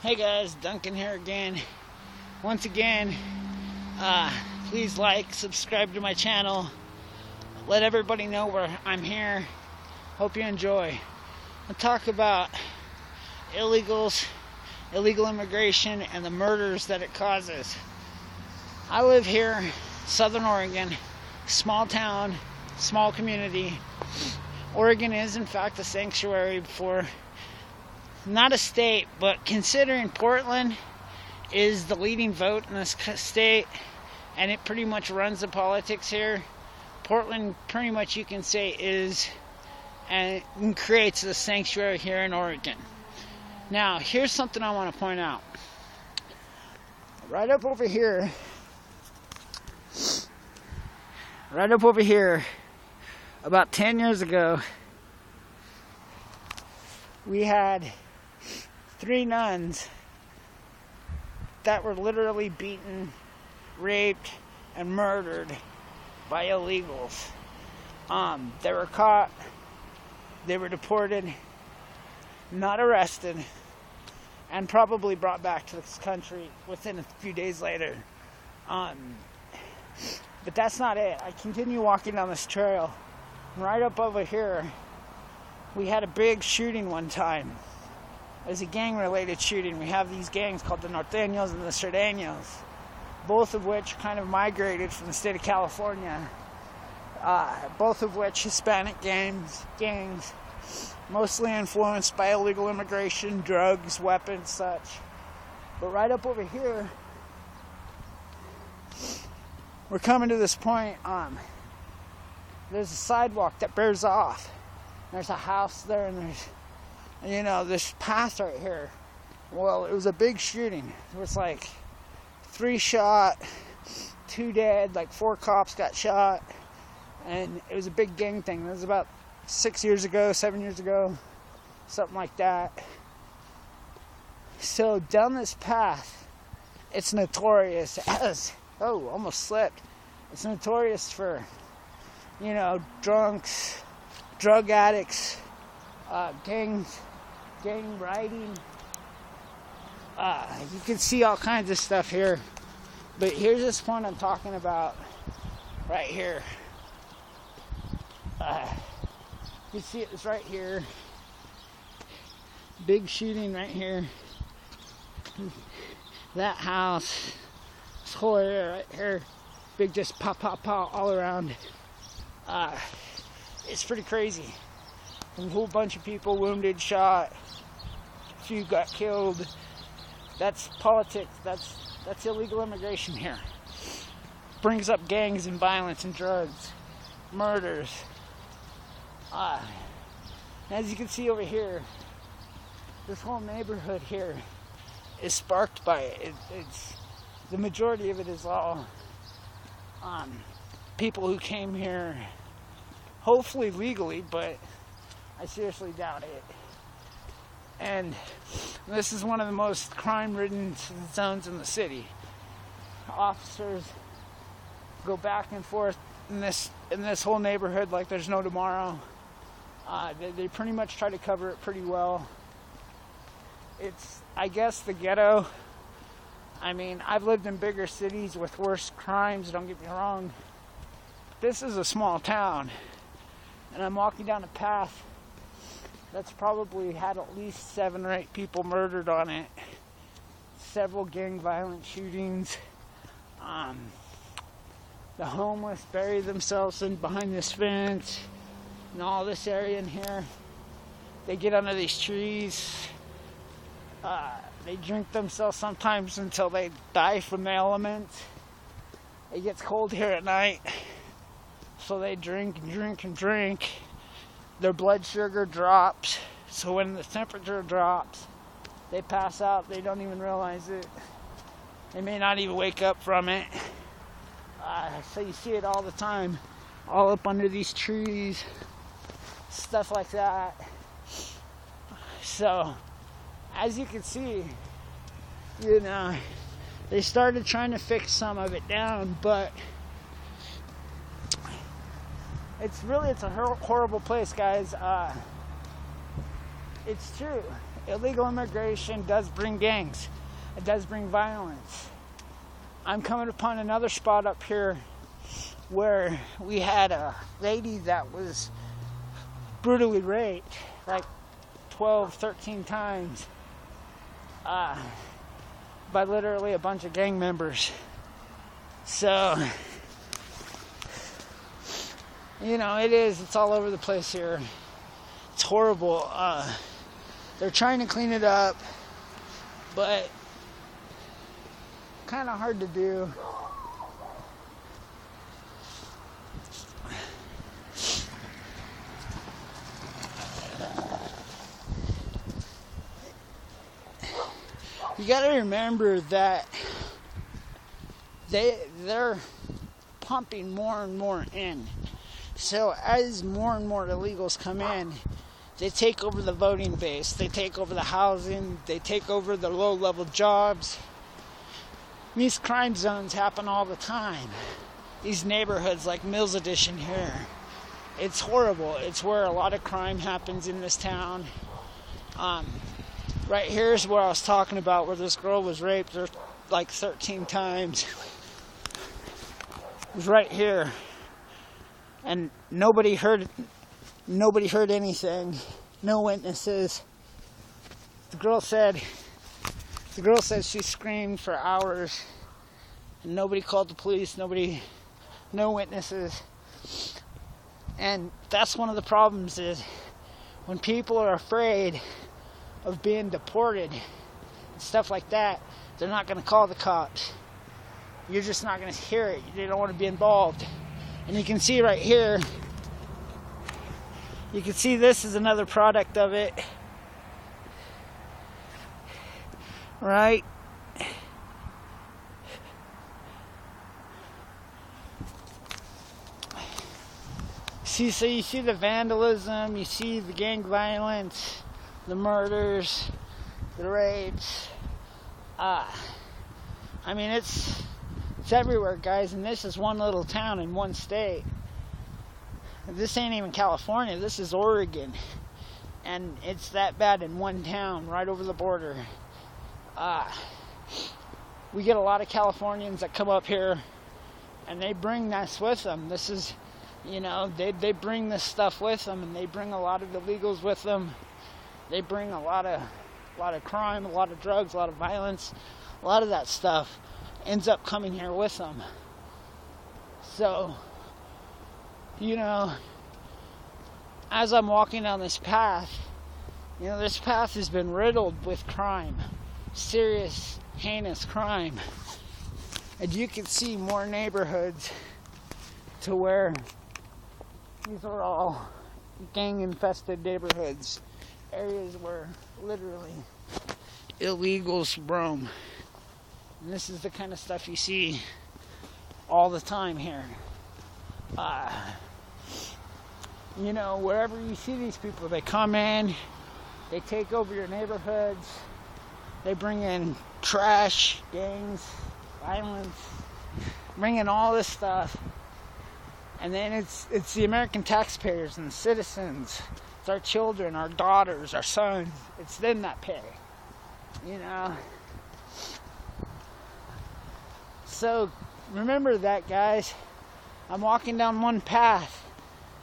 Hey guys, Duncan here again. Once again, please like, subscribe to my channel. Let everybody know where I'm here. Hope you enjoy. I'll talk about illegals, illegal immigration, and the murders that it causes. I live here, Southern Oregon, small town, small community. Oregon is in fact a sanctuary for not a state, but considering Portland is the leading vote in this state and it pretty much runs the politics here, Portland pretty much you can say is and creates the sanctuary here in Oregon. Now here's something I want to point out. Right up over here, about 10 years ago, we had 3 nuns that were literally beaten, raped, and murdered by illegals. They were caught, they were deported, not arrested, and probably brought back to this country within a few days later. But that's not it. I continue walking down this trail. Right up over here, we had a big shooting one time. It was a gang-related shooting. We have these gangs called the Norteños and the Serdeños, both of which kind of migrated from the state of California. Both of which Hispanic gangs, mostly influenced by illegal immigration, drugs, weapons, such. But right up over here, we're coming to this point. There's a sidewalk that bears off. There's a house there, and there's, this path right here. Well, it was a big shooting. It was like 3 shot, 2 dead, like 4 cops got shot, and it was a big gang thing. It was about 6 years ago, 7 years ago, something like that. So down this path, it's notorious as, almost slipped. It's notorious for, drunks, drug addicts, gang riding. You can see all kinds of stuff here. But here's this point I'm talking about right here. You can see it's right here. Big shooting right here. That house. This whole area right here. Big just pop all around. It's pretty crazy. A whole bunch of people wounded, shot. A few got killed. That's politics. That's illegal immigration here. Brings up gangs and violence and drugs, murders. As you can see over here, this whole neighborhood here is sparked by it. It's the majority of it is all people who came here, hopefully legally, but I seriously doubt it. And this is one of the most crime-ridden zones in the city. Officers go back and forth in this whole neighborhood like there's no tomorrow. They pretty much try to cover it pretty well. It's, I guess, the ghetto. I mean, I've lived in bigger cities with worse crimes, don't get me wrong. This is a small town, and I'm walking down a path that's probably had at least 7 or 8 people murdered on it. Several gang violent shootings. The homeless bury themselves behind this fence and all this area in here. They get under these trees. They drink themselves sometimes until they die from the elements. It gets cold here at night, so they drink and drink and drink. Their blood sugar drops, so when the temperature drops, they pass out. They don't even realize it. They may not even wake up from it. So you see it all the time, all up under these trees, stuff like that. So, as you can see, they started trying to fix some of it down, but it's a horrible place, guys. It's true. illegal immigration does bring gangs. It does bring violence. I'm coming upon another spot up here where we had a lady that was brutally raped like 12, 13 times by literally a bunch of gang members. So, you know, it's all over the place here. It's horrible. They're trying to clean it up, but kind of hard to do. You got to remember that they're pumping more and more in. So as more and more illegals come in, they take over the voting base, they take over the housing, they take over the low-level jobs. These crime zones happen all the time. These neighborhoods like Mills Edition here, it's horrible. It's where a lot of crime happens in this town. Right here is where I was talking about, where this girl was raped like 13 times. It was right here, and nobody heard anything. No witnesses. The girl said she screamed for hours, and nobody called the police. No witnesses. And that's one of the problems, is when people are afraid of being deported and stuff like that, they're not going to call the cops. You're just not going to hear it. They don't want to be involved. And you can see right here, you can see this is another product of it. Right? So you see the vandalism, you see the gang violence, the murders, the rapes. I mean, it's everywhere, guys, and this is one little town in one state. This ain't even California, this is Oregon. And it's that bad in one town, right over the border. We get a lot of Californians that come up here, and they bring this with them. This is, you know, they bring this stuff with them, and they bring a lot of illegals with them. They bring a lot of crime, a lot of drugs, a lot of violence. A lot of that stuff ends up coming here with them. So, you know, as I'm walking down this path, you know, this path has been riddled with crime. Serious, heinous crime. And you can see more neighborhoods to where these are all gang-infested neighborhoods. Areas where literally illegals roam. And this is the kind of stuff you see all the time here. You know, wherever you see these people, they come in, they take over your neighborhoods, they bring in trash, gangs, violence, bring in all this stuff. And then it's the American taxpayers and the citizens. It's our children, our daughters, our sons. It's them that pay. You know? So, remember that, guys. I'm walking down one path.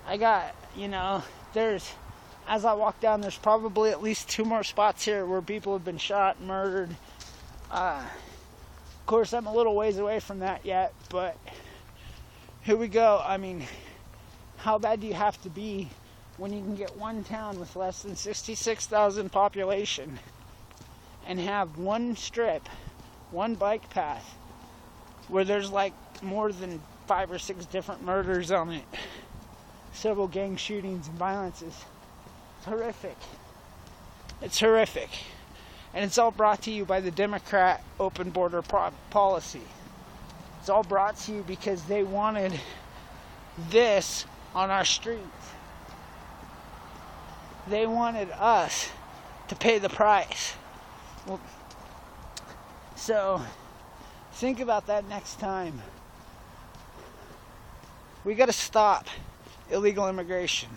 I got, you know, as I walk down, there's probably at least 2 more spots here where people have been shot and murdered. Of course, I'm a little ways away from that yet, but here we go. I mean, how bad do you have to be when you can get one town with less than 66,000 population and have one strip, one bike path, where there's like more than 5 or 6 different murders on it, several gang shootings and violences? It's horrific. It's horrific. And it's all brought to you by the Democrat open border policy. It's all brought to you because they wanted this on our streets. They wanted us to pay the price. Well, so think about that next time. We got to stop illegal immigration.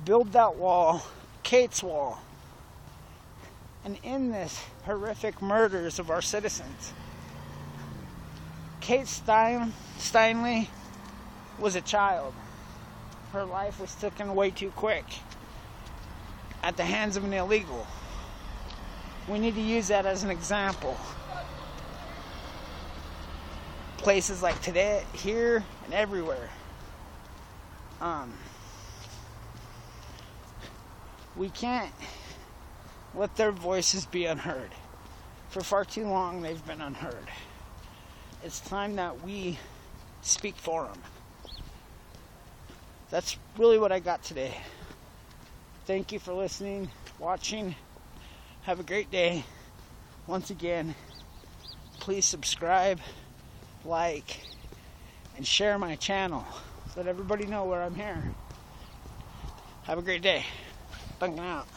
Build that wall, Kate's wall. and in this horrific murders of our citizens. Kate Steinle was a child. Her life was taken way too quick at the hands of an illegal. We need to use that as an example. Places like today, here, and everywhere. We can't let their voices be unheard. For far too long, they've been unheard. It's time that we speak for them. That's really what I got today. Thank you for listening, watching. Have a great day. Once again, please subscribe, like, and share my channel. Let everybody know where I'm here. Have a great day. Bunking out.